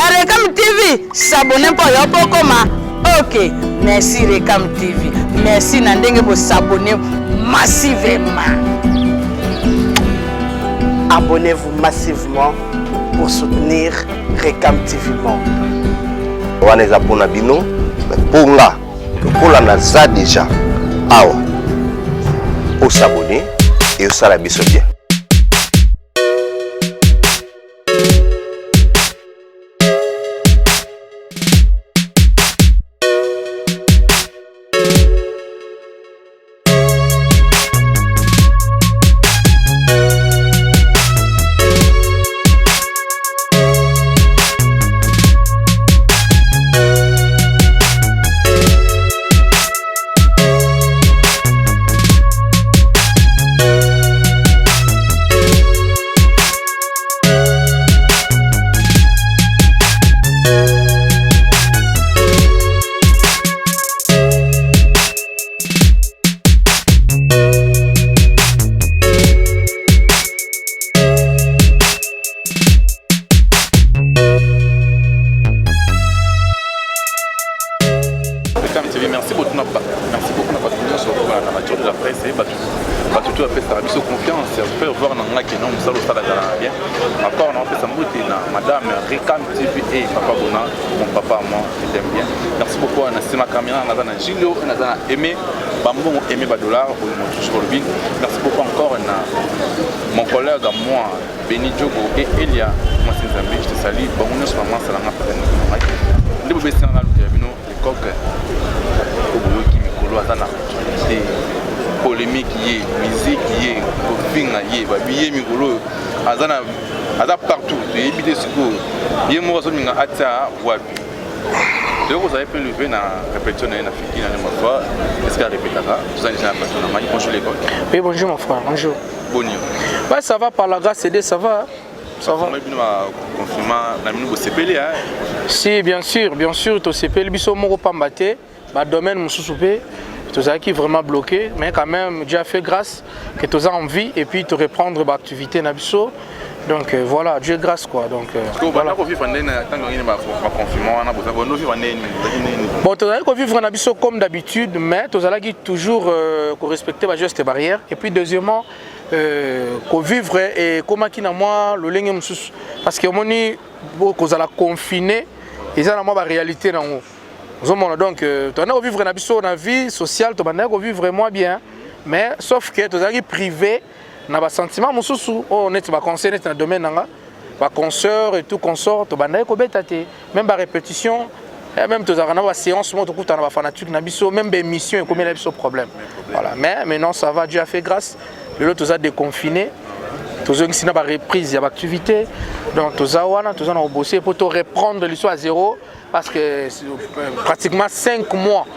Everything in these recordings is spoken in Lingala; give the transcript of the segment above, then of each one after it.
Recam TV, s'abonner pour yo pokoma. Ok, merci Recam TV. Merci Nandenge pour s'abonner massivement. Abonnez-vous massivement pour soutenir Recam TV Monde. On est abonnés bino, mais pour là, pour la NASA déjà. Awa, pour s'abonner et au salaire bien. Merci beaucoup de votre confiance sur la nature de la presse et tout à fait ça a confiance faire voir dans la qui non ça le stade bien encore on fait ça madame Recam TV et papa Bona mon papa moi je t'aime bien merci beaucoup à Nassima Caméra on a Gilio on a aimé bambon aimé dollar pour mon toujours le bin merci beaucoup encore mon collègue moi Beni Diogo et Elia moi c'est Zambie je te salue bon on se maman ça la ngapela ndi bobesi na luka bino coq qui mikolo azana actualité polémique yé musique yé finga yé babiye mikolo azana aza partout et bidé siko yé mo zo minga ata wapi donc vous avez pu lever na répétition na fiki na ma fois est-ce que répétera vous allez na personne na bonjour les coq oui bonjour mon frère bonjour bonjour ouais ça va par la grâce de ça va. Ça va. Si, bien sûr, tu sais, le biso moko pambate, le domaine mousoupé, tu as qui vraiment bloqué, mais quand même, Dieu a fait grâce que tu as envie et puis te reprendre l'activité na biso. Donc voilà, Dieu grâce quoi. Donc voilà. Bon, tu as vivre na biso comme d'habitude, mais tu as toujours respecter les gestes barrières. Et puis deuxièmement, vivre et comment qui na moi le lenge mususu parce que moni ko la confiné et ça na moi la réalité na ngo zomona donc tu na vivre na biso na vie sociale tu banda ko vivre vraiment bien mais sauf que tu as privé na ba sentiment mususu on est ba conseil na domaine nga ba consort et tout consort tu banda ko betate même ba répétition et même tu as na séance mo to kuta na ba fanatique na biso même ba émission comme na biso problème voilà mais maintenant ça va Dieu a fait grâce. Le tout ça déconfiné, tout ça qui n'a pas reprise d'activité, donc tout ça on a bossé pour te reprendre l'histoire à zéro parce que pratiquement 5 mois.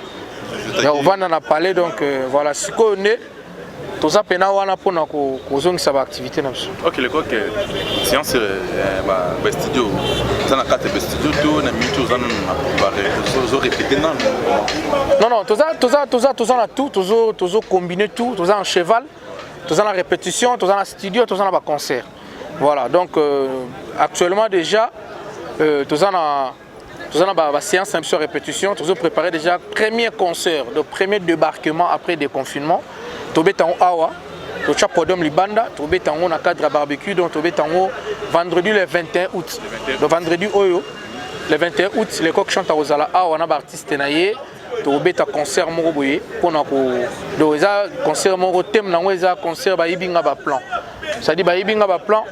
On va en parler donc voilà ce qu'on est. Tout ça pena wana pour na ko zone sa activité na biso. OK le coq séance ba studio. Ça na carte studio tout na mito za zo répéter non. Non tout ça na tout toujours combiner tout ça en cheval. Tous en la répétition, tous en la studio, tous en la concert. Voilà, donc actuellement déjà, tous en la séance de répétition, tous ont préparé déjà premier concert, le premier débarquement après déconfinement. Tous en awa, tous en podium libanda, tous en a cadre barbecue, donc tous en vendredi le 21 août. Le vendredi oyo, le 21 août, les coqs chantent à Ozala, on a artiste naïe. Tu as un concert pour nous concert thème concert plan c'est-à-dire plan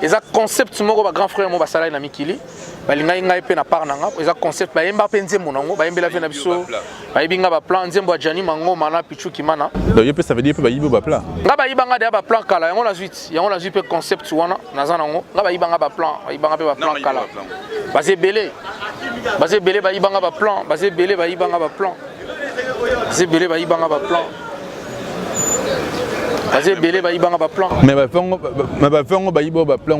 et ça concept grand frère mo basala na mikili balinga ngai pe na part nanga et ça concept ba yemba pe nzembo nango ba yembela pe na biso ba yibinga ba plan nzembo ya Jani mango mana pichu kimana donc ça veut dire ba yibo ba plan nga ba yibanga de ba plan kala yango la suite pe concept wana naza nango nga ba yibanga ba plan pe ba plan kala basé belé ba yibanga ba plan basé belé ba yibanga ba plan basé belé ba yibanga ba plan basé belé ba yibanga ba plan mais ba fango ba yibo ba plan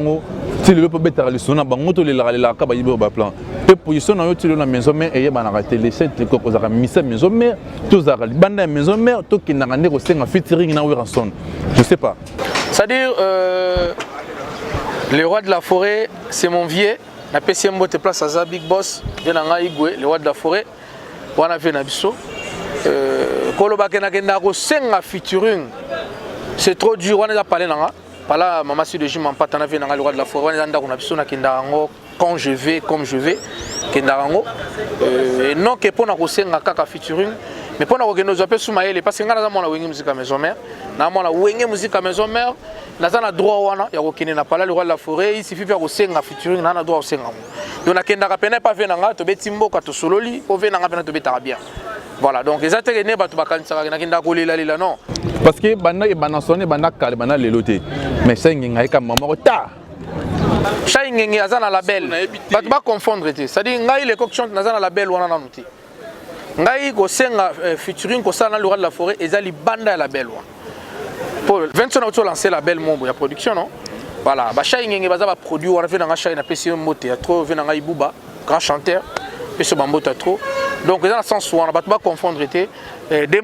si le peut mettre le son bango to le la ka ba yibo ba plan pe position na yo ti na maison mère et ba na télé cette ko ko za misa maison mère to za banda maison mère to ki na ngane ko senga featuring na Weranson je sais pas c'est-à-dire le roi de la forêt c'est mon vieux na PCM bote place à Big Boss venanga igwe le roi de la forêt wana vena biso kolo bakena kenda ko senga featuring c'est trop dur wana parler nanga pala mama si de jima mpata na venanga le roi de la forêt wana ndako na biso na kenda ngo quand je vais comme je vais kenda ngo non que pona ko senga kaka featuring mais pona ko kendo zape sumayele parce que ngana za mona wengi musique à maison mère na mona wengi musique à maison mère naza na droit wana ya kokene na pala le roi de la forêt il suffit faire kosenga featuring na droit kosenga donc nakenda ka pena pa venanga to beti mboka to sololi o venanga pena to betara bien voilà donc les attaques ne batu bakanisa nakenda ko lila non parce que banda e bana sonné banda kale bana leloté mais ça ngai ka maman ta Chai ngenge aza na label batu ba confondre te c'est à dire ngai le coq chante naza na label wana na muti ngai kosenga featuring ko sala na le roi de la forêt ezali banda ya label wana pour 20 ans, on a lancé la belle mombo, il y a production, non? Voilà, Bacha Ingenge Baza va produire, on a fait dans la chaîne, on a fait un mot théâtre, on a fait Ibouba, grand chanteur, et ce bambo théâtre. Donc, dans le sens où on ne va pas confondre, des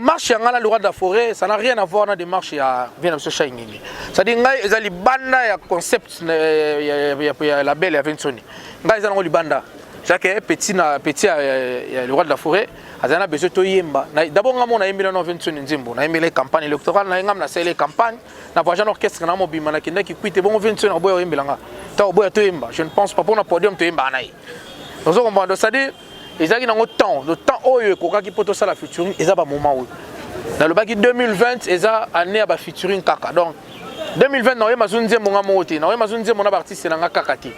marches à le roi de la forêt, ça n'a rien à voir avec des marches à Bacha Ingenge. C'est-à-dire que les banda, il y a concept, il y a la belle, il y a 20 ans. Il y a les banda. Chaque petit, le roi de la forêt, il a besoin de yemba. D'abord, on a aimé la 20 ans, on a aimé les campagnes électorales, on a aimé les campagnes, on a voyagé l'orchestre, on a aimé les campagnes, qui quitte bon 20 ans, on a aimé je ne pense pas pour un podium de yemba. Donc, c'est-à-dire, ils ont temps, le temps où ils ont fait la featuring, ils ont un moment où. Dans le bac 2020, ils ont année à la featuring kaka. Donc, 2020, on a dit que mon artiste est kakati.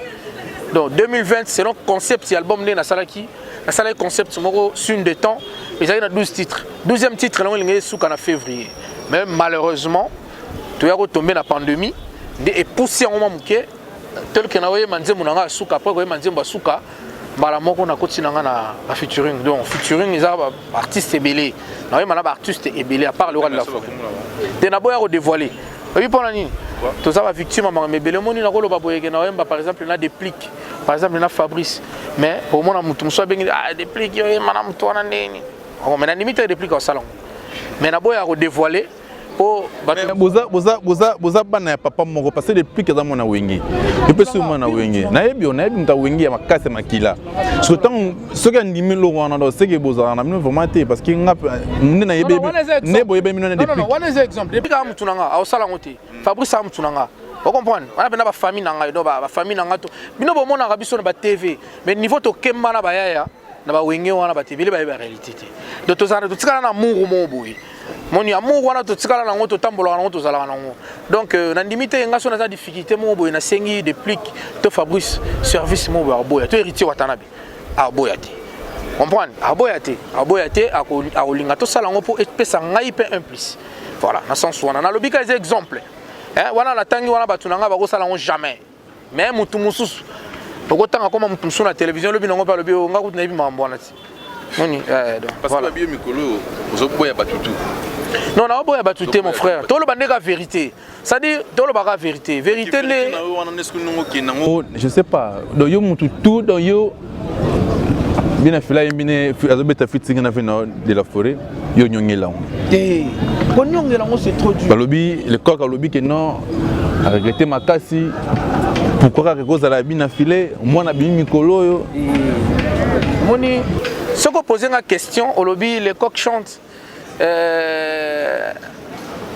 Donc 2020, c'est notre concept, c'est l'album de Nasalaki. Nasalaki concept, c'est une de temps. Ils ont 12 titres. 12e titre, il est en février. Mais malheureusement, tu as retombé dans la pandémie. Et poussé en moment tel que nous avons dit que nous avons dit que nous avons dit que nous avons featuring. Donc featuring, ils ont artistes ébélés. Nous avons artistes ébélés, à part le roi de la forêt. Nous avons dévoilé. Oui, pour l'année. Tout ça va victime, mais par exemple, il y a des plics. Par exemple, il y a Fabrice. Mais au moins, il y a des plics. Mais la limite, il y a des plics au salon. Mais il y a dévoilé. Boza bana papa moko parce que depuis que za mona wengi depuis ce mona wengi na yebi nta wengi ya makase makila surtout ce que ndimi lo wana do c'est que boza na mino vraiment te parce que nga na yebi ne boye be mino depuis non one exemple depuis ka mutunanga au salon te Fabrice mutunanga vous comprenez on a bien ba famille nanga do ba famille nanga to bino bo mona ka biso na ba TV mais niveau to kemba na ba yaya na ba wengi wana ba TV ba réalité te donc to zana to tikana na mungu mo boye mon amour wana to tikala na ngoto tambola na ngoto zala na ngo donc na limite nga so na za difficulté mo boye na sengi de plic to Fabrice service mo boya to héritier watanabe a boya te comprendre a boya te a olinga to sala ngo pour pesa ngai pe implice voilà na sens wana na lobika des exemples wana la tangi wana batu nanga ba ko sala ngo jamais mais mutu mususu ko tanga comme mutu mususu na télévision lobi ngo pa lobi nga ko na bi mambo wana ti moni parce que la bio mikolo ozo boya batutu. Non, non, boya batuté mon frère. Tout le monde est vérité. Ça dit tout le monde est vérité. Vérité les. Je sais pas. Donc yo mutu tout donc yo bien afila yembine azobeta fitting na vena de la forêt yo nyongela. Eh, bon nyongela c'est trop dur. Balobi le coq a lobby que non a regretté ma kasi. Pourquoi que cause la bien afilé moi na bi mikolo yo. Moni ce qu'on pose une question, au lobby, les coqs chantent.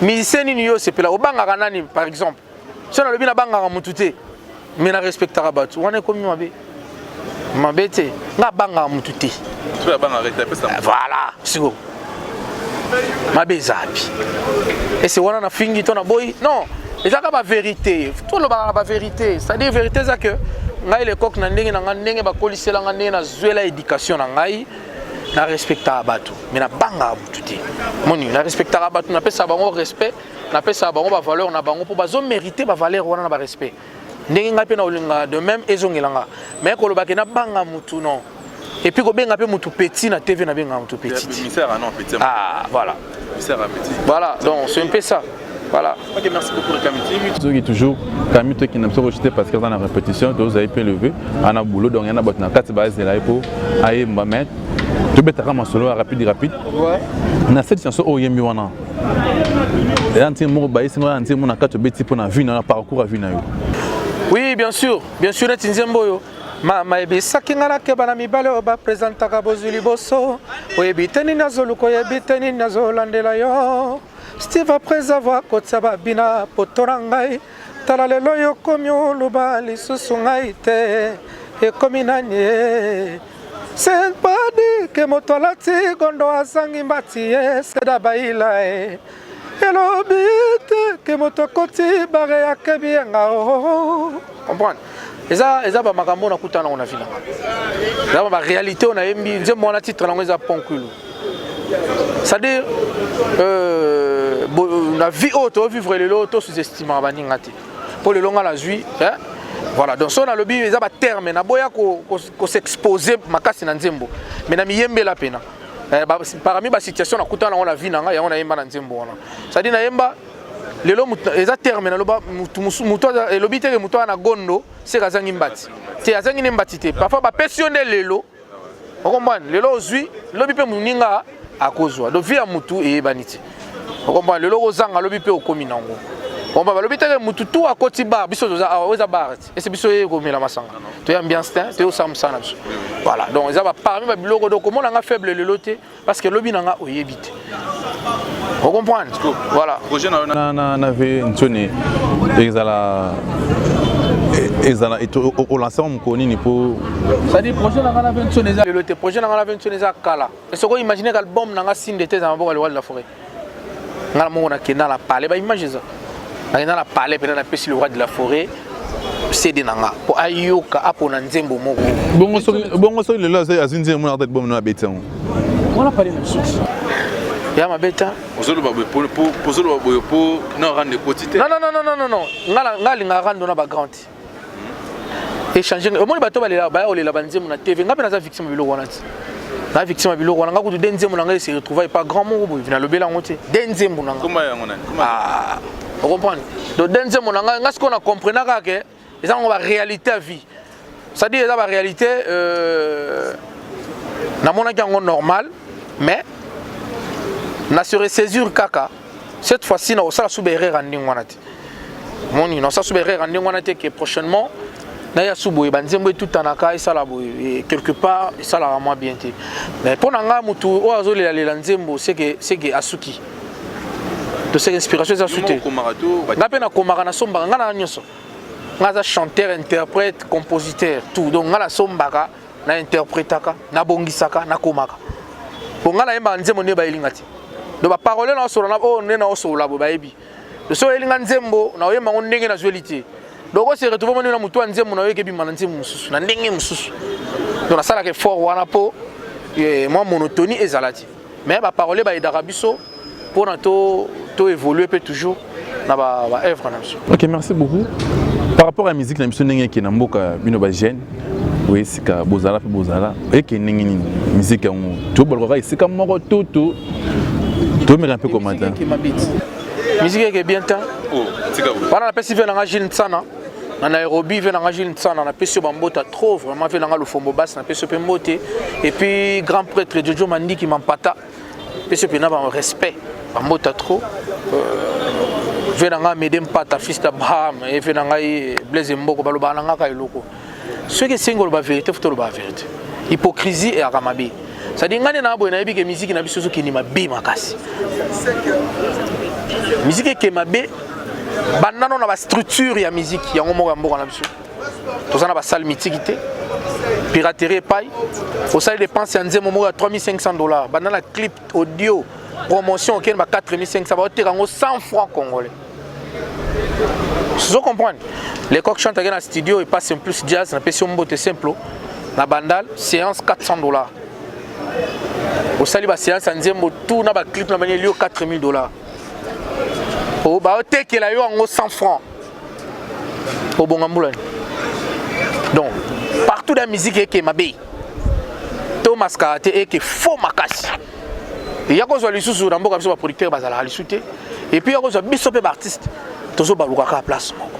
Musicien Nino, c'est là. Au Bangaranani, par exemple. Si on a le bien à Bangaramutute, mais on respecte Rabat. On est comme Mabé. Mabé, c'est la Bangaramutute. Tu as Bangarete, voilà, c'est bon. Mabé Zabi. Et c'est on a fini ton boy. Non, et ça, c'est la vérité. Tout le monde a la vérité. C'est-à-dire, la vérité, c'est que. Ngai le coq na ndenge na ndenge ba kolisela nga ndenge na zwela éducation na ngai na respecta batu mais na banga mututi moni na respecta batu na pesa bango respect na pesa bango ba valeur na bango pour bazo mériter ba valeur wana na ba respect ndenge ngai pe na olinga de même ezongelanga mais ko lobaki na banga mutu non et puis ko benga pe mutu petit na TV na benga mutu petit ah voilà voilà donc c'est un peu ça. Voilà. Ok, merci beaucoup Recam TV. Toujours, Camille qui n'a pas rejeté parce qu'il y a une répétition, vous avez pu lever, on a boulot, donc il y en a beaucoup de 4 bases de là pour aller me mettre. Tu peux te rendre solo rapide. Ouais. On a cette chanson au Yemi Wana. Et un petit mot, c'est un petit mot, on a 4 bêtises pour la vie, on a parcours à vie. Oui, bien sûr, Tinzemboyo. Mama ebisaki nga nakeba na mibale oyo bapresentaka bozwi liboso oyebi te nini azoluka oyebi te nini azolandela yo Steve après avoir kotia babina poto na ngai tala lelo yo komi oluba lisusu ngai te ekomi nani ye c'est pas dit que moto alati gondo azangi mbati ye seda baila ye elobi te ke moto akoti bare yakebi yenga o comprendre eza ba makambo na kutana na vina eza ba réalité on a yembi nzembo wana titre nango eza ponkulu c'est-à-dire la vie auto vivre le lot sous-estimant baninga te pour le longa la zui hein voilà donc so na lobi eza ba terme na boya ko s'exposer makasi na nzembo mais na miyembe la pena parmi ba situation na kutana na vie nanga ya on a yemba na nzembo wana c'est-à-dire na yemba lelo eza terme na loba mutu elobi te ke mutu na gondo se kazangi mbati te azangi ne mbati te parfois ba pensionner lelo okomban lelo ozwi lobi pe muninga akozwa do via mutu e baniti okomban lelo ozanga lobi pe okomi nango omba balobi te ke mutu tu akoti bar biso toza oza bar et c'est biso e komela masanga to ya ambiance te to samsa na biso voilà donc eza ba parmi ba biloko do komona nga faible lelo te parce que lobi nanga oyebite. Vous comprenez? Voilà. On avait une zone au lancement mukoni pour ça dit projet na ngana 20 soneza le projet na ngana 20 soneza kala et ce qu'on imaginer l'album na nga sinde te za mboka le wal la forêt ngala mo na kena la palais ba image ça na la palais pena na pesi le roi de la forêt CD nanga pour ayoka apona nzembo moko bongo so le là c'est azinze mo na tête bom na beton on a parlé de ça ya mabeta ozolo ba pour ozolo ba pour na rendre quotité non ngala linga rando na ba grand échanger au moins bato balela ba olela banzemu na TV ngape na za victime biloko wana ti na victime biloko wana ngaku denzemu na ngai se retrouver pas grand mot bo vina lobela ngote denzemu na ngai comment ya ngona ah vous comprenez donc denzemu na ngai ngasko na comprendre ka ke eza ngo ba réalité à vie ça dit eza ba réalité na mona ki ngo normal mais na se ressaisir kaka cette fois-ci na osala subere randing wana ti moni na osala subere randing wana te que prochainement na ya suboye banzembo tout anaka esala boye quelque part esala vraiment bien te mais pour nanga mutu o azolela lela nzembo c'est que asuki to c'est inspiration za sute ngape na komaka na sombaka ngana nyonso ngaza chanteur interprète compositeur tout donc ngala sombaka na interprétaka na bongisaka na komaka pour ngala yemba nzembo ne ba elingati do ba parole na solo na o ne na o solo bo ba ebi do so elinga nzembo na oyemba ngondenge na zuelité donc on se retrouve maintenant na mutu nzembo na yoke bi mananzembo mususu na ndenge mususu donc na sala ke fort wana po moi monotonie ezalati mais ba parole ba edaka biso pour na to évoluer peut toujours na ba œuvre na biso. OK, merci beaucoup. Par rapport à la musique na biso ndenge ki na mboka bino ba jeune oui sika bozala pe bozala et que ndenge ni musique on to bolaka isika moko toto to me un peu commentaire musique qui est bien temps oh tika vous para na pesi vena nga Gilles Ntsana na Nairobi vena nga Gilles Ntsana na pesi bambota trop vraiment vena nga Lufombo Bass na pesi pe mbote et puis grand prêtre Jojo Mandi qui m'empata pesi pe na ba respect bambota trop vena nga Medem Pata fils d'Abraham et vena nga Blaise Mboko baloba nga ka eloko ce qui est single ba vérité faut ba vérité hypocrisie et aramabi ça dit ngane na boye na yebi ke musique na biso ki ni mabe makasi musique ke mabe banano na ba structure ya musique yango moko mboka na biso tozana ba salle mythique piraterie paille au salle dépense ya nzemo moko ya $3500 banana clip audio promotion auquel ba 4500 ba oterango 100 francs congolais. Vous comprenez? Les coqs chantent dans le studio et passent un plus jazz, na pession mbote simple. Na bandal séance $400. Au sali ba séance nzembo tout na ba clip na banye lio $4000. Au ba oteke la yo en 100 francs. Au bongambula. Donc partout dans la musique est mabe. Thomas Karate et que faux makasi. Il y a quoi sur les sous dans beaucoup de producteurs bazala lisuté et puis il y a quoi sur biso pe artiste tozo baluka ka place moko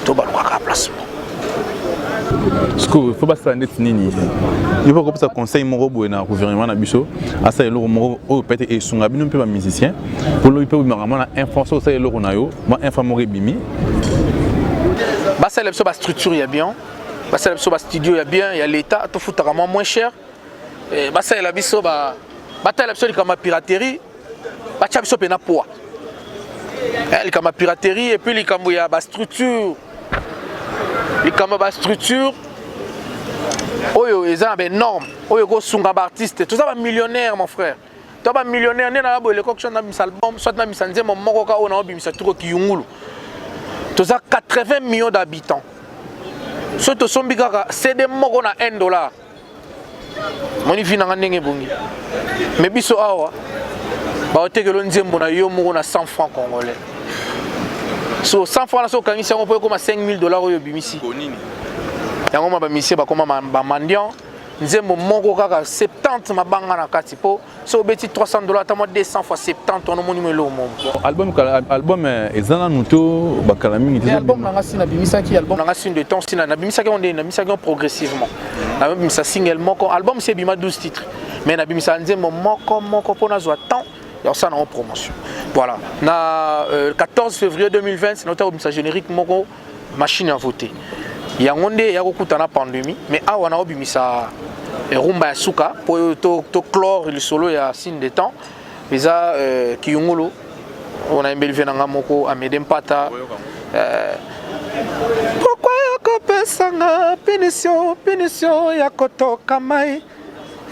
to baluka ka place moko ce que faut pas s'attendre nini il faut que ça conseil moko boye na gouvernement na biso asa eloko moko o peut-être et sunga bino pe ba musicien pour lui pe vraiment na information ça eloko na yo moi informer bimi ba ça la structure ya bien basala biso ba studio ya bien ya l'état to futaka moins cher basala biso batala biso likama piraterie bacha biso pena poa likama piraterie et puis likambo ya ba structure oyo eza ba norme oyo ko sunga ba artiste tout ça ba millionnaire mon frère to ba millionnaire nena ba le koktion na mis album soit na misanze mon moko ka ona obimisa tuko kiyungulu tout ça 80 millions d'habitants so to sombi kaka CD moko na $1 moni vina nga ndenge bongi mais biso awa ba otekelo nzembo na yo moko na 100 francs congolais so 100 francs na so kangisa ngo po ko ma $5,000 oyo bimisi konini yango ma ba misie ba koma ba mandian nzembo moko kaka 70 mabanga na kati po so beti $300 ta mo 200 fois 70 on moni melo mo album ezana nuto bakala mingi album na ngasi na bimisaki album na ngasi de temps sina na bimisaki on na bimisaki progressivement na bimisa single moko album c'est bima 12 titres mais na bimisa nzembo moko pona zo temps et ça na en promotion voilà na 14 février 2020 c'est notre bimisa générique moko machine à voter yango nde ya kokutana pandémie mais awa na obimisa rumba ya suka po to clore le solo ya signe de temps eza kiyungulu on a embelvé na ngamoko Amede Mpata pourquoi yakopesanga punition ya kotoka mai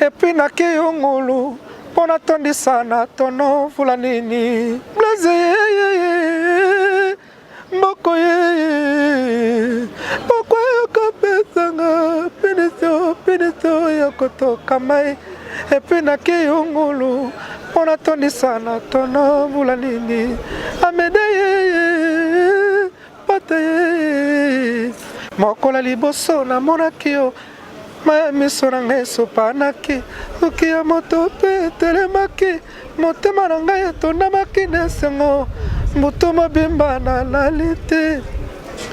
et puis na kiyungulu pona tondisa na tono fulanini blaze mboko ye pourquoi yakopesanga punition ya kotoka mai et puis na kiyungulu pona tondisa na tono fulanini Amede Mpata mokola liboso na monaki yo miso na ngai esopanaki soki ya moto mpe etelemaki motema na ngai etondamaki na esengo moto mobimba nalali te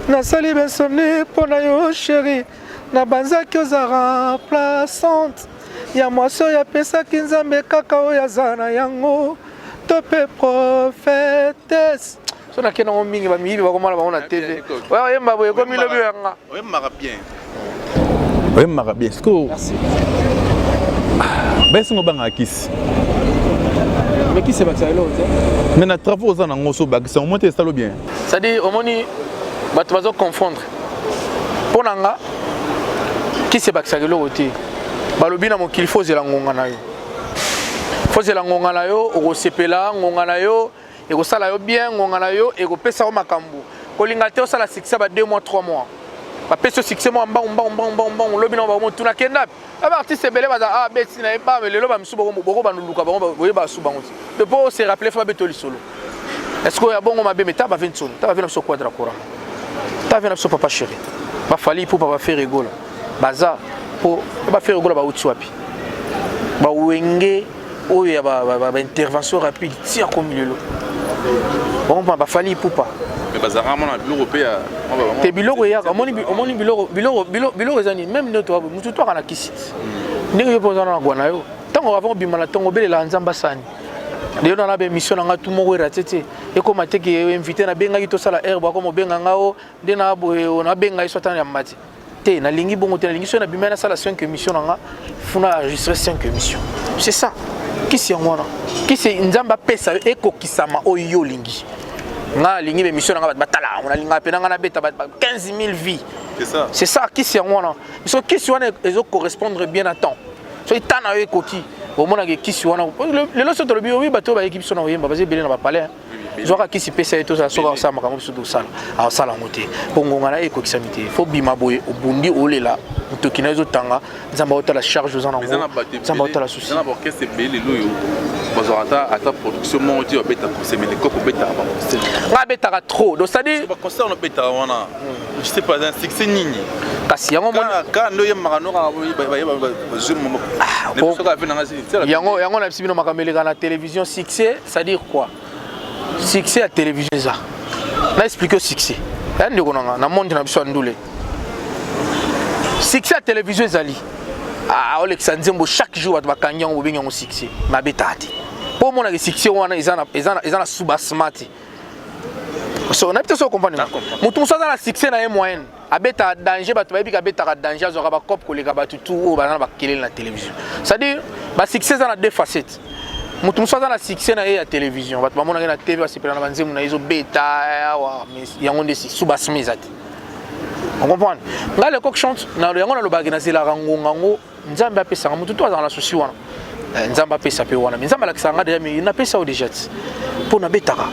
nasali besoni mpo na yo sheri nabanzaki oza remplaçante ya mwasi oyo apesaki nzambe kaka oyo aza na yango to mpe prophétesse so nakei nango mingi bamiyibi bakomona bango na tv oyemba boye ekomi lobi yanga oyembaka bien oyembaka bien siko baesingo bangaka kisi mais kisi ebakisaka eloko te mais na travaux oza nango so bakisa omoi te esalo bien c'est-à-dire omoni bato bazoconfondre mpo na nga kisi ebakisaka eloko te balobi na mokili fo ozela ngonga na yo fo ozela ngonga na yo okosepela ngonga na yo ekosala yo bien ngonga na yo ekopesa yo makambo kolinga te osala succès ba 2 mois 3 mois bapesi yo succès mo mbang lobi na bango tuna kenda aba artiste ebele baza beti na eba lelo bamisu boko banuluka bango boyeba basu bango ti de po se rappeler fa beto lisolo est-ce que ya bongo mabe meta ba ventson ta ba vena so quadra courant ta vena so papa chéri ba fali pour papa faire rigola baza po ba faire rigola ba uti wapi ba wenge oyo ya ba intervention rapide tia comme lelo bon ba fali poupa mais bazara mona biloko pe ya te biloko ya omoni biloko ezani même noto mutu to kana kisiti ndenge yo pozana na gwana yo tango avant bimana tango belela nzamba sani de na be mission nga tout moko ratete e ko mateki invité na benga to sala herbe ko mo benga ngao de na boye ona benga isota ya mati te na lingi bongo te na lingi so na bimana sala 5 émissions nga funa enregistrer 5 émissions c'est ça kisi ngwana kisi nzamba pesa eko kisama oyo lingi nga lingi be mission nga batala on a linga pe nga na beta 15 000 vies c'est ça kisi ngwana so kisi wana ezo correspondre bien à temps so itana yo ekoki au moins que kisi wana le loso to lobi oui bato ba équipe so na yemba baze belé na ba palais zoka kisi pesa eto ça soka ça makambo so do sala a sala ngote bongo ngana eko kisamite faut bima boye obundi olela mutoki na zo tanga nzamba otala charge aux en nzamba otala souci na orchestre belé loyo bazorata ata production mo ti obeta consommer les coco beta ba nga beta trop donc ça dit ba concert no beta wana je sais pas un succès nini kasi yango ka ndo yemaka no ka ba zoom mo yango na bisibino makameleka na télévision succès ça dire quoi succès à télévision ça na expliquer succès ande ko na monde na biso ndule succès à télévision ezali Alex Nzembo chaque jour ba kanyango bo benyango succès ma betati pour mon succès wana ezana suba smart so on a peut-être comprendre mutu musa na succès na moyenne abeta danger bato bayebi ka beta danger azora ba cop koleka bato tout ba na ba kelele na télévision. C'est-à-dire ba succès dans deux facettes. Mutu muso na succès na ya télévision bato bamona na TV basepela na banzemu na izo beta wa yango ndesi subasmizati. On comprend. Là le coq chante na yango na lobaki na zela rangongango nzambe apesa mutu to azana souci wana. Nzambe apesa pe wana. Nzambe alakisanga déjà mais na pesa au déjà. Pour na betaka.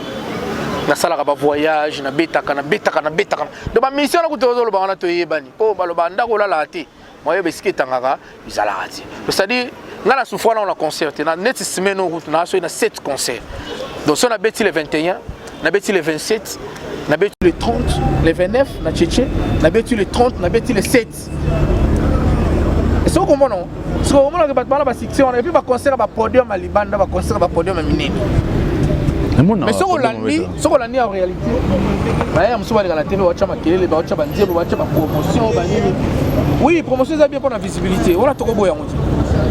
Na sala ka voyage na betaka na do ba mission na kutozo lo ba na to yebani po ba lo ba ndako la lati moye beski tangaka izala ati c'est-à-dire ngala souffra na concert na net semaine na so na 7 concerts donc on a bêti le 21 na bêti le 27 na bêti le 30 le 29 na Tchétché na bêti le 30 na bêti le 7 et ce qu'on comprend non ce qu'on comprend que ba section et puis ba concert ba podium à Libanda ba concert ba podium à Minini. Mais ce qu'on a dit en réalité, la télé, oui, promotion c'est bien pour la visibilité. On a trop beau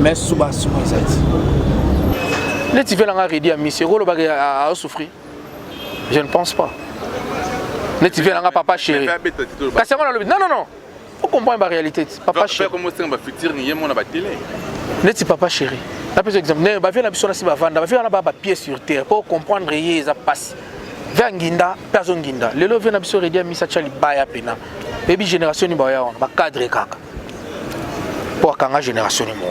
mais souvent les petits veulent arrêter à Miss Rolo à souffrir. Je ne pense pas. Les petits veulent papa chéri. Non. Faut comprendre la réalité. Papa chéri. Comment c'est va futur ni mon télé. Les petits papa chéri. Par exemple, ne ba vient biso na siba vanda, ba vient na ba pied sur terre pour comprendre rien ça passe. Vers Nginda, personne Nginda. Le lo vient na biso redia misa chali baya pena. Baby génération ni ba ya ba cadre kaka. Pour kanga génération ni mo.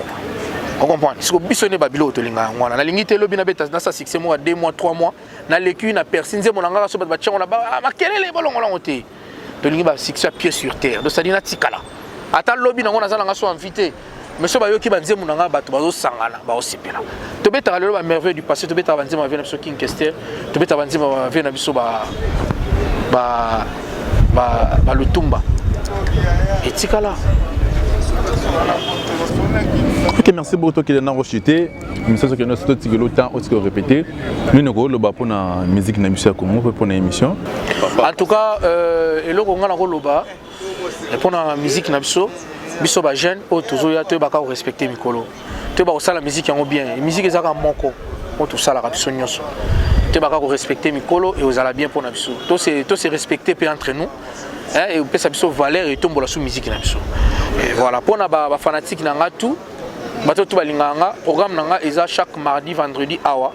On comprend. Si ko biso ne ba bilo to linga ngwana. Na lingite lobi na beta na sa succès mo 2 mois 3 mois. Na leku na personne nze monanga so ba tchango na ba makelele bolongo la ngote. To lingi ba succès pied sur terre. Do ça dit na tikala. Ata lobi na ngona za nga so invité. Mais ce qui va dire que bato bazo sangana ba osepela to beta le ba merveille du passé to beta banzi ma vena biso king kester to beta banzi ma vena biso ba lutumba etikala. Ok, merci beaucoup qui est dans rechuté mais ça c'est que nous c'est tout le temps aussi répéter nous nous le ba pour la musique na musique comme pour la émission en tout cas eloko ngana ko loba pour la musique na biso biso ba jeune o toujours ya to ba ka respecter mikolo to ba osala musique yango bien musique ezaka moko o to sala ka biso nyonso to ba ka respecter mikolo et osala bien pour na biso to se respecter pe entre nous hein et pesa biso valeur et tombola sous musique na biso et voilà pour na ba fanatique na nga tout bato to balinganga programme na nga eza chaque mardi vendredi awa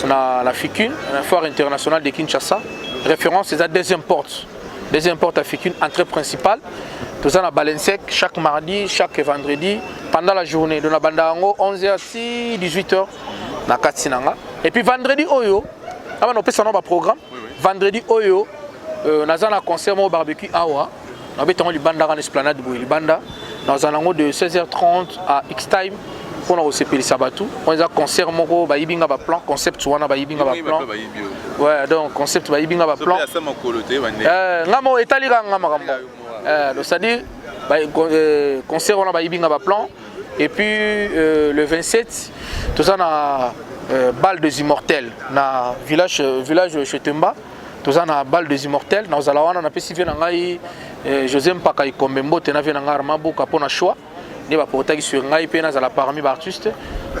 na la FICUN la foire internationale de Kinshasa référence eza deuxième porte à FICUN entrée principale. Tout ça na Balensec chaque mardi, chaque vendredi pendant la journée de la bandango 11h à 18h na Katsinanga. Et puis vendredi oyo, avant on peut ça dans programme. Vendredi oyo, na un concert au barbecue awa. Na beton li banda en esplanade boui li banda dans un angle de 16h30 à X time pour na OCP li sabatu. On a concert moko ba yibinga ba plan concept wana ba yibinga ba plan. Ouais, donc concept ba yibinga ba plan. Ngamo etalira ngama kambo. Donc c'est-à-dire concert on a baibinga ba plan et puis le 27 tout ça na balle des immortels na village chez Temba tout ça na balle des immortels na ozalawana na pesive na ngai José Mpaka Ikombembo tena vena ngarma buka pona choix ne ba portaki sur ngai pe na zala parmi ba artistes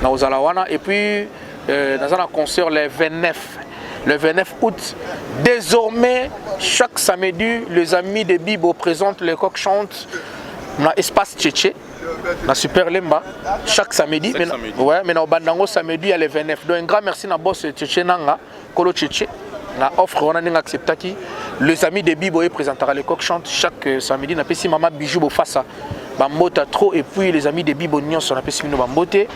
na ozalawana et puis dans un concert le 29 août. Désormais, chaque samedi, les amis de Bibo présentent les coqs chantent dans l'espace Tchétché, dans Super Lemba, chaque samedi. Ouais, mais dans Bandango samedi, il y a le 29. Donc, un grand merci à boss Tchétché Nanga, Kolo Tchétché. La offre, on a accepté. Les amis de Bibo présenteront les coqs chantent chaque samedi. On a fait Maman Bijou Bofassa. Bambota trop et puis les amis de Bibo Nyon sont a fait Bambote.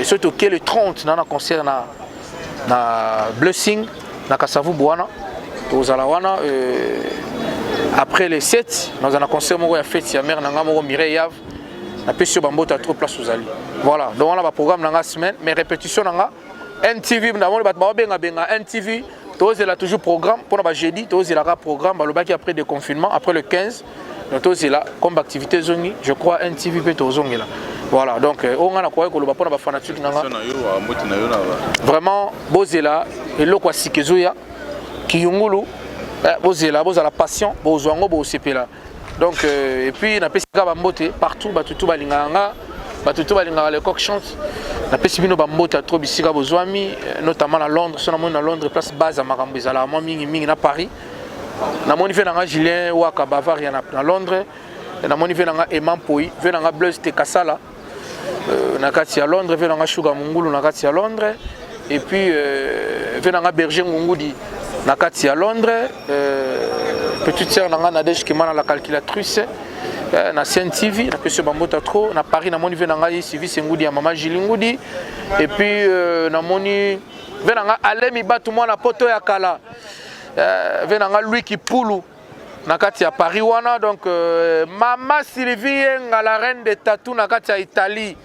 Surtout que le 30, dans un concert na Blessing. Na Kasavu Bouana, aux Alawana, après les 7, dans un concert où il y a fait si mère Nanga Moro Mireille Yav, na Pessio Bambo a trop place aux Ali. Voilà, donc on a un programme dans la semaine, mais répétition dans NTV, nous avons NTV, tous il a toujours programme pour le jeudi, tous il a un programme, le bac après le confinement, après le 15, tous il a comme activité zone, je crois NTV peut être zone là. Voilà, donc on a quoi que le bapon a fanatique vraiment Bozela et le quoi sikezoya Kiyungulu Bozela la passion Bozwango Bosepela donc et puis na pesika bambote partout batutu balinganga les coqs chantent na pesibino bambote trop bisika bozwami notamment à Londres sona mona Londres place base à Makambo ezala mingi na Paris namoni ve nanga Julien Waka Bavaria na Londres, namoni ve nanga Eman Poi, ve nanga Blaise Tekasala na kati ya Londres, ve nanga Sugar Mungulu na kati ya Londres, et puis ve nanga Berger Ngungudi na kati ya Londres, petite sœur nanga Nadège Kimana la calculatrice na CNTV, na pesi bambota trop, na Paris namoni ve nanga Sylvie Sengudi ya Mama Jilingudi, et puis namoni ve nanga Alemi Batu mwana poto ya kala, ve nanga Louis Kipulu na kati ya Paris wana, donc Mama Sylvie nga la reine de tatou na kati ya Italie,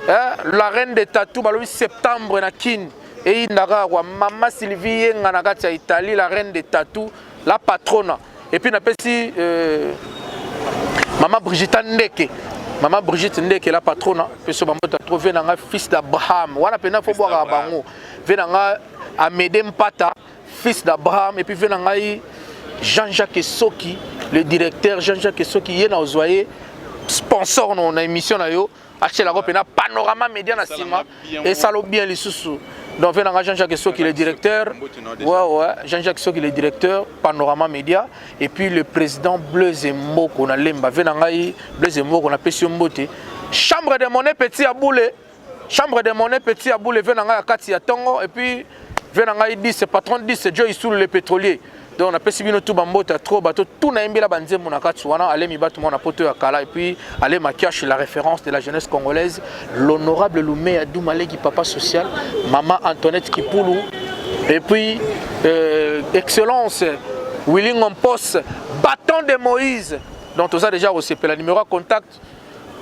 la reine de tatou balobi septembre na kin et indaka kwa Mama Sylvie nga na kati ya Italie, la reine de tatou, la patrona, et puis na pesi Maman Brigitte Ndeke, Maman Brigitte Ndeke la patrona, peso bambota trop ve nanga fils d'Abraham, wana pena fo boire bango, ve nanga Amédée Mpata, fils d'Abraham, et puis ve nanga Jean-Jacques Soki, le directeur Jean-Jacques Soki, il y a Ozoye, sponsor dans l'émission, acheter la robe, Panorama Média na Sima, et ça l'a bien les sous. Donc, Jean-Jacques Soki, le directeur, Jean-Jacques Soki, le directeur, Panorama Média, et puis le président Blaise Mboko, on a Lemba, Blaise Mboko, on a Pession Mbote, chambre de monnaie petit à boulet, chambre de monnaie petit à boulet, Venanga Kati à Tongo, et puis Venanga 10, patron 10, Joe Issoul, le pétrolier. Donc on a pesé bien tout bambota trop bateau tout na imbila banze mona katsuana allez mi batu mona poto ya kala et puis allez makiache la référence de la jeunesse congolaise l'honorable Loumé Adoumale qui papa social maman Antoinette Kipulu et puis excellence Willy Ngompos bâton de Moïse donc tout ça déjà au CP la numéro à contact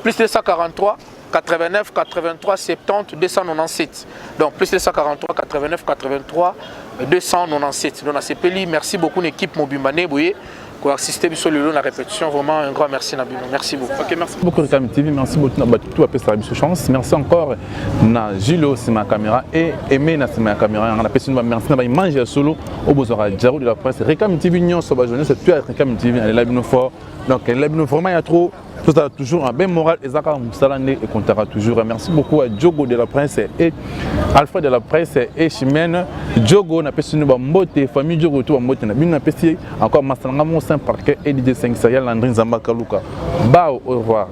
plus 243 89 83 70 297 donc plus 243 89 83 297 donc à CPLI merci beaucoup l'équipe Mobimane Bouye pour assister sur le long la répétition vraiment un grand merci Nabino merci beaucoup. Ok merci beaucoup Recam TV merci beaucoup na tout à la chance merci encore na Gilo c'est ma caméra et Aimé na c'est ma caméra on a passé une merci na image solo au bozora Jaro de la presse Recam TV Union sur la jeunesse c'est tu Recam TV elle est là bien fort donc elle est bien vraiment il y a trop tout ça toujours un bien moral et Zaka Moussalane et comptera toujours merci beaucoup à Diogo de la presse et Alfred de la presse et Chimène Diogo na pesi no mbote famille Diogo to mbote na bino na pesi encore Masalanga mon Saint Parquet et DJ 5 Sayal Landrin Zamba Kaluka. Bao au revoir.